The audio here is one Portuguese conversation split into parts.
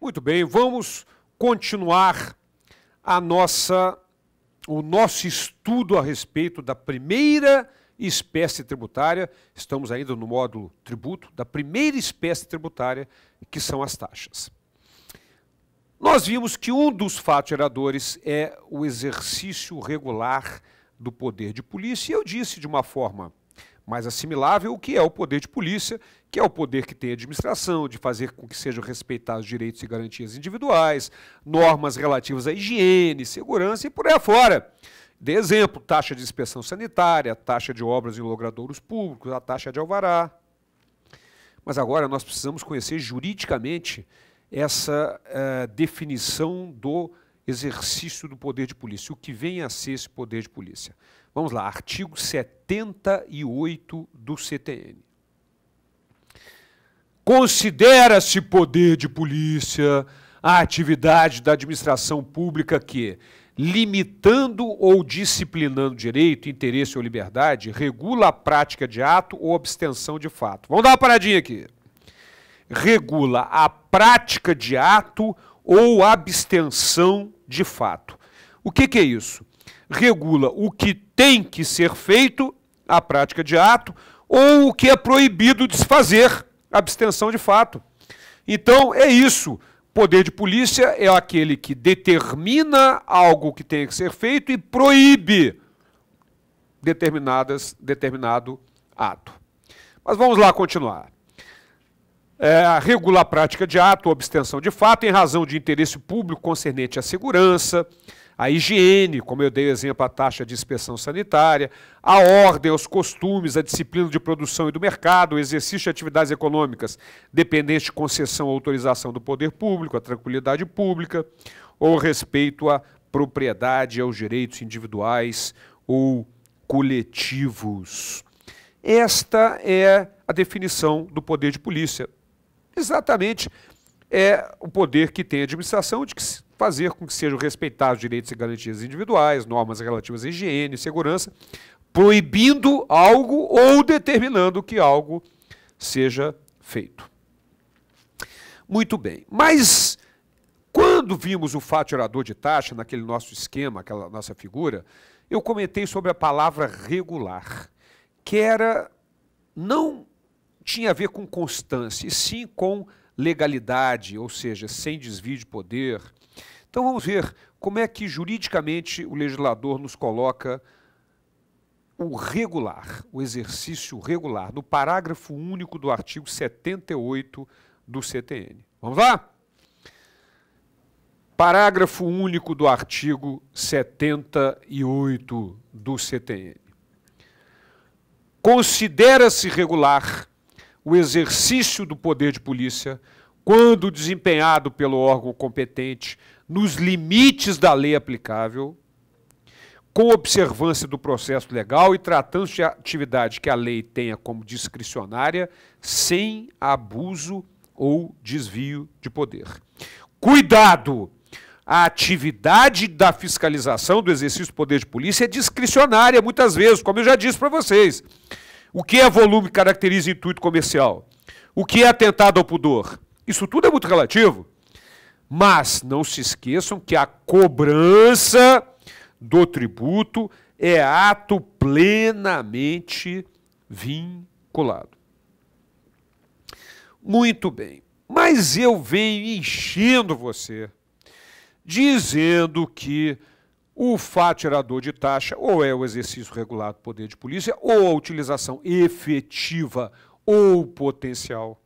Muito bem, vamos continuar o nosso estudo a respeito da primeira espécie tributária. Estamos ainda no módulo tributo, da primeira espécie tributária, que são as taxas. Nós vimos que um dos fatos geradores é o exercício regular do poder de polícia, e eu disse de uma forma mais assimilável o que é o poder de polícia, que é o poder que tem a administração, de fazer com que sejam respeitados direitos e garantias individuais, normas relativas à higiene, segurança e por aí afora. Dê exemplo, taxa de inspeção sanitária, taxa de obras em logradouros públicos, a taxa de alvará. Mas agora nós precisamos conhecer juridicamente essa definição do exercício do poder de polícia, o que vem a ser esse poder de polícia. Vamos lá, artigo 78 do CTN. Considera-se poder de polícia a atividade da administração pública que, limitando ou disciplinando direito, interesse ou liberdade, regula a prática de ato ou abstenção de fato. Vamos dar uma paradinha aqui. Regula a prática de ato ou abstenção de fato. O que é isso? Regula o que tem que ser feito, a prática de ato, ou o que é proibido de se fazer, abstenção de fato. Então, é isso. Poder de polícia é aquele que determina algo que tem que ser feito e proíbe determinado ato. Mas vamos lá continuar. Regula a prática de ato ou abstenção de fato em razão de interesse público concernente à segurança, à higiene, como eu dei o exemplo, a taxa de inspeção sanitária, a ordem, os costumes, a disciplina de produção e do mercado, o exercício de atividades econômicas dependentes de concessão ou autorização do poder público, a tranquilidade pública, ou respeito à propriedade e aos direitos individuais ou coletivos. Esta é a definição do poder de polícia. Exatamente é o poder que tem a administração de fazer com que sejam respeitados direitos e garantias individuais, normas relativas à higiene e segurança, proibindo algo ou determinando que algo seja feito. Muito bem, mas quando vimos o fato gerador de taxa, naquele nosso esquema, aquela nossa figura, eu comentei sobre a palavra regular, que não tinha a ver com constância, e sim com legalidade, ou seja, sem desvio de poder. Então vamos ver como é que juridicamente o legislador nos coloca o regular, o exercício regular, no parágrafo único do artigo 78 do CTN. Vamos lá? Parágrafo único do artigo 78 do CTN. Considera-se regular o exercício do poder de polícia quando desempenhado pelo órgão competente nos limites da lei aplicável, com observância do processo legal e tratando-se de atividade que a lei tenha como discricionária, sem abuso ou desvio de poder. Cuidado! A atividade da fiscalização do exercício do poder de polícia é discricionária, muitas vezes, como eu já disse para vocês. O que é volume que caracteriza intuito comercial? O que é atentado ao pudor? Isso tudo é muito relativo. Mas não se esqueçam que a cobrança do tributo é ato plenamente vinculado. Muito bem. Mas eu venho enchendo você, dizendo que o fato gerador de taxa ou é o exercício regular do poder de polícia ou a utilização efetiva ou potencial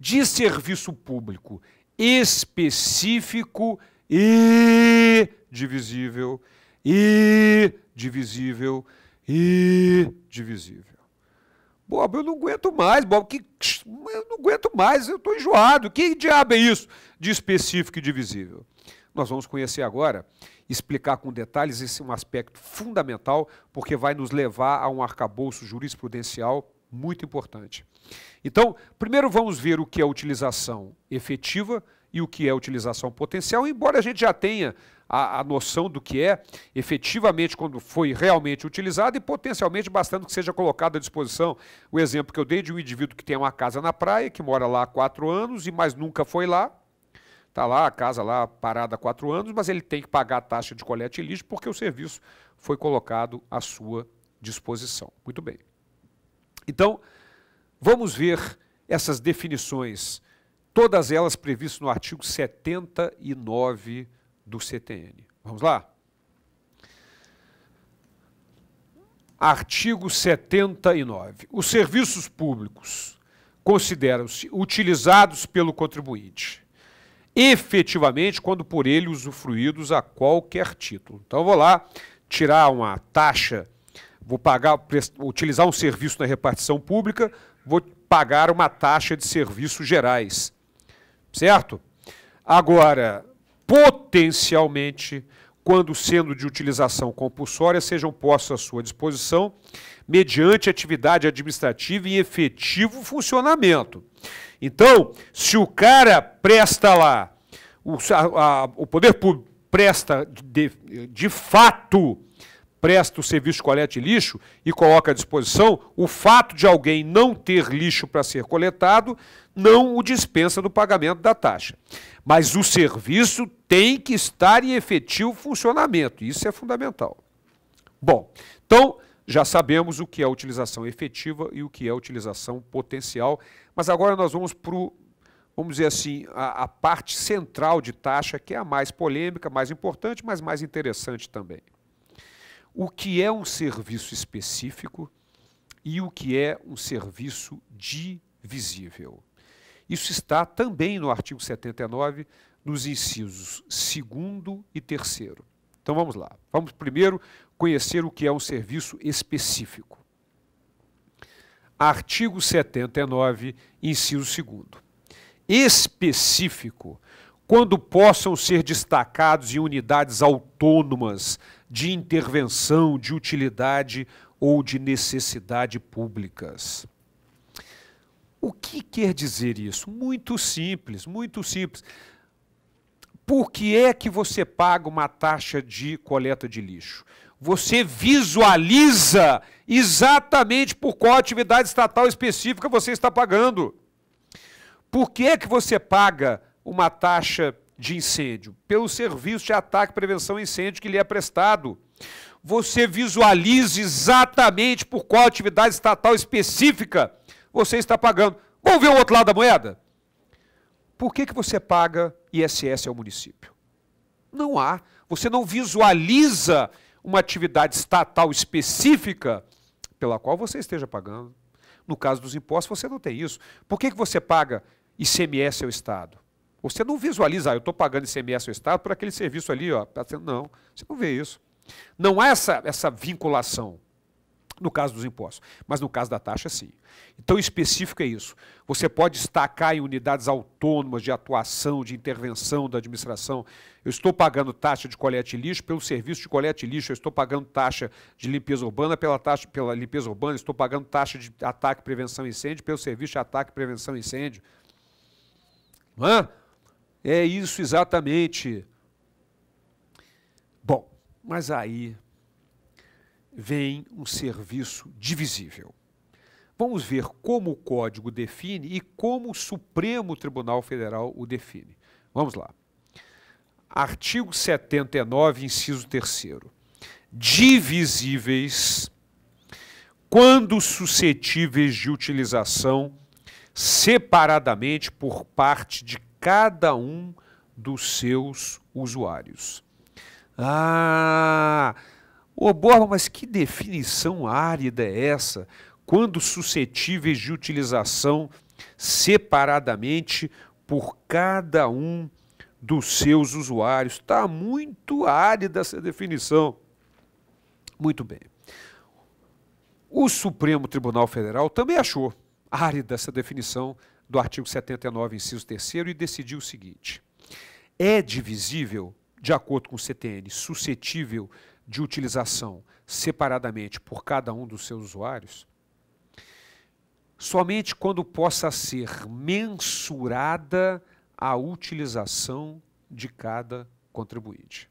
de serviço público específico e divisível, Bob, eu não aguento mais, Bob, eu não aguento mais, eu estou enjoado. Que diabo é isso de específico e divisível? Nós vamos conhecer agora, explicar com detalhes esse é um aspecto fundamental, porque vai nos levar a um arcabouço jurisprudencial muito importante. Então, primeiro vamos ver o que é utilização efetiva e o que é utilização potencial, embora a gente já tenha a noção do que é efetivamente quando foi realmente utilizado e potencialmente bastando que seja colocado à disposição. O exemplo que eu dei de um indivíduo que tem uma casa na praia, que mora lá há 4 anos e mais nunca foi lá, Está lá, a casa lá parada há 4 anos, mas ele tem que pagar a taxa de coleta de lixo porque o serviço foi colocado à sua disposição. Muito bem. Então, vamos ver essas definições, todas elas previstas no artigo 79 do CTN. Vamos lá? Artigo 79. Os serviços públicos consideram-se utilizados pelo contribuinte efetivamente quando por ele usufruídos a qualquer título. Então, eu vou lá tirar uma taxa, vou pagar, utilizar um serviço na repartição pública, vou pagar uma taxa de serviços gerais, certo? Agora, potencialmente, quando sendo de utilização compulsória, sejam postos à sua disposição, mediante atividade administrativa em efetivo funcionamento. Então, se o cara presta lá, o poder público presta, de fato, presta o serviço de coleta de lixo e coloca à disposição, o fato de alguém não ter lixo para ser coletado não o dispensa do pagamento da taxa. Mas o serviço tem que estar em efetivo funcionamento, isso é fundamental. Bom, então já sabemos o que é a utilização efetiva e o que é a utilização potencial, mas agora nós vamos para o, vamos dizer assim, a parte central de taxa, que é a mais polêmica, mais importante, mas mais interessante também. O que é um serviço específico e o que é um serviço divisível. Isso está também no artigo 79, nos incisos 2º e 3º. Então vamos lá. Vamos primeiro conhecer o que é um serviço específico. Artigo 79, inciso 2º. Específico, quando possam ser destacados em unidades autônomas de intervenção, de utilidade ou de necessidade públicas. O que quer dizer isso? Muito simples, muito simples. Por que é que você paga uma taxa de coleta de lixo? Você visualiza exatamente por qual atividade estatal específica você está pagando. Por que é que você paga uma taxa de incêndio? Pelo serviço de ataque e prevenção a incêndio que lhe é prestado. Você visualiza exatamente por qual atividade estatal específica você está pagando. Vamos ver o outro lado da moeda? Por que você paga ISS ao município? Não há. Você não visualiza uma atividade estatal específica pela qual você esteja pagando. No caso dos impostos, você não tem isso. Por que você paga ICMS ao Estado? Você não visualiza, eu estou pagando ICMS ao Estado por aquele serviço ali, ó. Não, você não vê isso. Não há essa vinculação no caso dos impostos, mas no caso da taxa, sim. Então, específico é isso. Você pode destacar em unidades autônomas de atuação, de intervenção da administração. Eu estou pagando taxa de coleta de lixo pelo serviço de coleta de lixo, eu estou pagando taxa de limpeza urbana pela limpeza urbana, eu estou pagando taxa de ataque e prevenção a incêndio pelo serviço de ataque e prevenção a incêndio. Não é? É isso exatamente. Bom, mas aí vem um serviço divisível. Vamos ver como o Código define e como o Supremo Tribunal Federal o define. Vamos lá. Artigo 79, inciso 3º. Divisíveis quando suscetíveis de utilização separadamente por parte de cada um dos seus usuários. Ô Borba, mas que definição árida é essa? Quando suscetíveis de utilização separadamente por cada um dos seus usuários. Está muito árida essa definição. Muito bem. O Supremo Tribunal Federal também achou árida essa definição do artigo 79, inciso 3º, e decidiu o seguinte: é divisível, de acordo com o CTN, suscetível de utilização separadamente por cada um dos seus usuários, somente quando possa ser mensurada a utilização de cada contribuinte.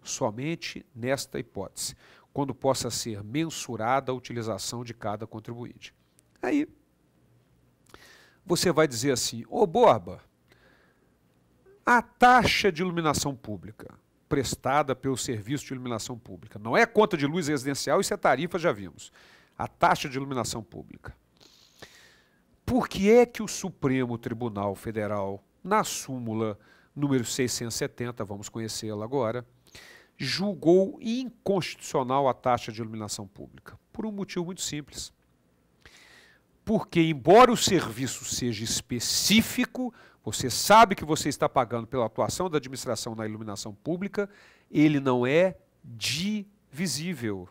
Somente nesta hipótese, quando possa ser mensurada a utilização de cada contribuinte. Aí, você vai dizer assim: ô Borba, A taxa de iluminação pública prestada pelo Serviço de Iluminação Pública. Não é conta de luz residencial, isso é tarifa, já vimos. A taxa de iluminação pública. Por que é que o Supremo Tribunal Federal, na súmula número 670, vamos conhecê-la agora, julgou inconstitucional a taxa de iluminação pública? Por um motivo muito simples. Porque, embora o serviço seja específico, você sabe que você está pagando pela atuação da administração na iluminação pública, ele não é divisível.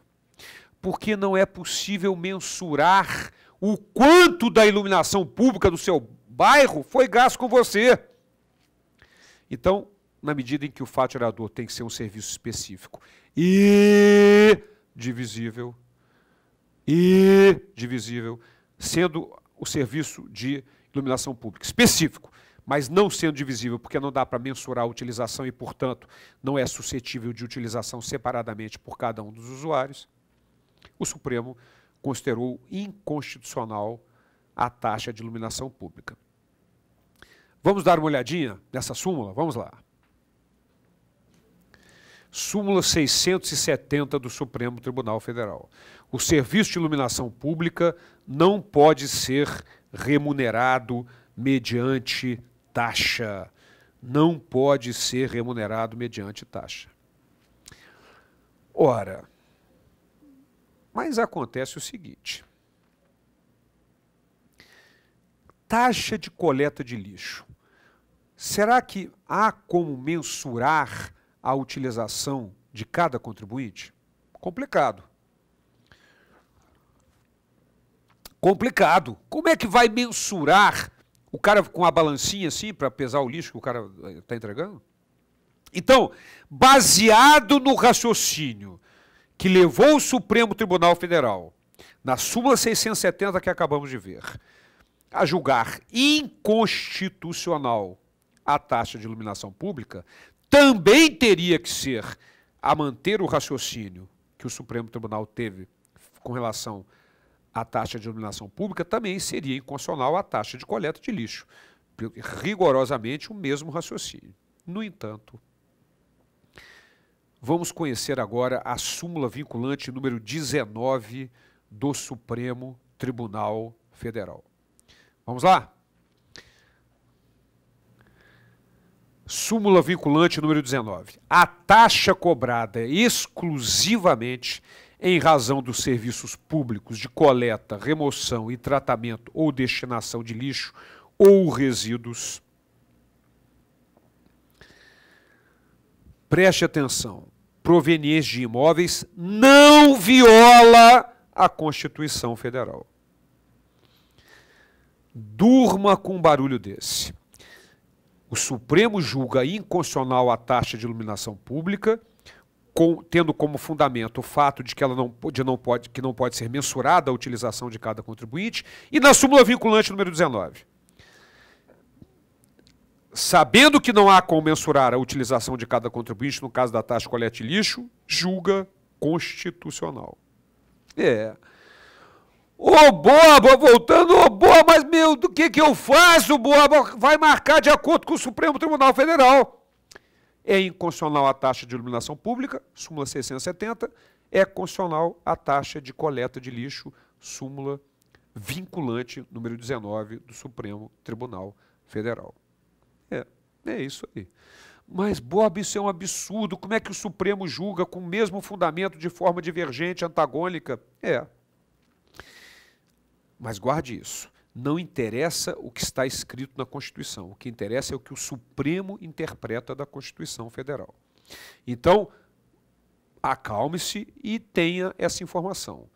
Porque não é possível mensurar o quanto da iluminação pública do seu bairro foi gasto com você. Então, na medida em que o fato gerador tem que ser um serviço específico e divisível, sendo o serviço de iluminação pública específico, mas não sendo divisível, porque não dá para mensurar a utilização e, portanto, não é suscetível de utilização separadamente por cada um dos usuários, o Supremo considerou inconstitucional a taxa de iluminação pública. Vamos dar uma olhadinha nessa súmula? Vamos lá. Súmula 670 do Supremo Tribunal Federal. O serviço de iluminação pública não pode ser remunerado mediante taxa. Não pode ser remunerado mediante taxa. Ora, mas acontece o seguinte. Taxa de coleta de lixo. Será que há como mensurar a utilização de cada contribuinte? Complicado. Complicado. Como é que vai mensurar o cara com a balancinha assim para pesar o lixo que o cara está entregando? Então, baseado no raciocínio que levou o Supremo Tribunal Federal, na súmula 670 que acabamos de ver, a julgar inconstitucional a taxa de iluminação pública, também teria que ser a manter o raciocínio que o Supremo Tribunal teve com relação à taxa de iluminação pública, também seria inconstitucional a taxa de coleta de lixo. Rigorosamente o mesmo raciocínio. No entanto, vamos conhecer agora a súmula vinculante número 19 do Supremo Tribunal Federal. Vamos lá? Súmula vinculante número 19. A taxa cobrada exclusivamente em razão dos serviços públicos de coleta, remoção e tratamento ou destinação de lixo ou resíduos. Preste atenção. Provenientes de imóveis não viola a Constituição Federal. Durma com um barulho desse. O Supremo julga inconstitucional a taxa de iluminação pública, tendo como fundamento o fato de que ela não pode ser mensurada a utilização de cada contribuinte, e na súmula vinculante número 19. Sabendo que não há como mensurar a utilização de cada contribuinte, no caso da taxa de coleta de lixo, julga constitucional. Ô, Boba, voltando, ô, Boba, mas, meu, do que eu faço, Boba? Vai marcar de acordo com o Supremo Tribunal Federal. É inconstitucional a taxa de iluminação pública, súmula 670, é constitucional a taxa de coleta de lixo, súmula vinculante número 19 do Supremo Tribunal Federal. É isso aí. Mas, Bob, isso é um absurdo. Como é que o Supremo julga com o mesmo fundamento de forma divergente, antagônica? Mas guarde isso. Não interessa o que está escrito na Constituição. O que interessa é o que o Supremo interpreta da Constituição Federal. Então, acalme-se e tenha essa informação.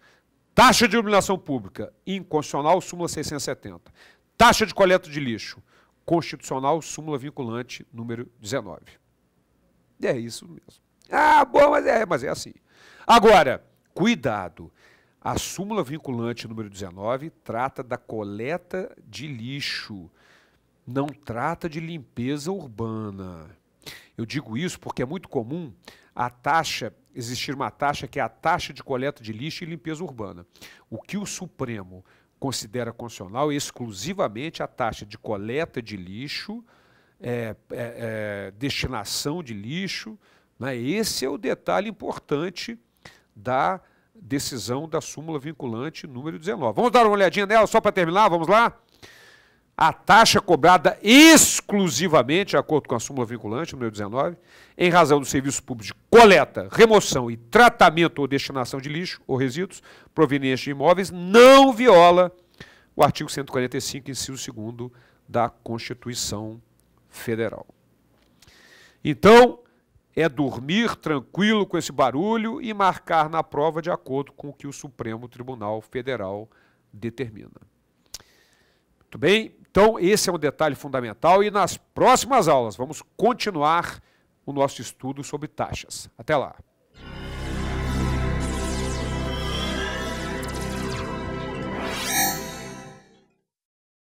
Taxa de iluminação pública, inconstitucional, súmula 670. Taxa de coleta de lixo, constitucional, súmula vinculante, número 19. É isso mesmo. Ah, bom, mas é assim. Agora, cuidado. A súmula vinculante número 19 trata da coleta de lixo, não trata de limpeza urbana. Eu digo isso porque é muito comum existir uma taxa que é a taxa de coleta de lixo e limpeza urbana. O que o Supremo considera constitucional é exclusivamente a taxa de coleta de lixo destinação de lixo, né? Esse é o detalhe importante da decisão da súmula vinculante número 19. Vamos dar uma olhadinha nela só para terminar, vamos lá? A taxa cobrada exclusivamente, de acordo com a súmula vinculante número 19, em razão do serviço público de coleta, remoção e tratamento ou destinação de lixo ou resíduos provenientes de imóveis, não viola o artigo 145, inciso 2º da Constituição Federal. Então, é dormir tranquilo com esse barulho e marcar na prova de acordo com o que o Supremo Tribunal Federal determina. Muito bem? Então, esse é um detalhe fundamental e nas próximas aulas vamos continuar o nosso estudo sobre taxas. Até lá!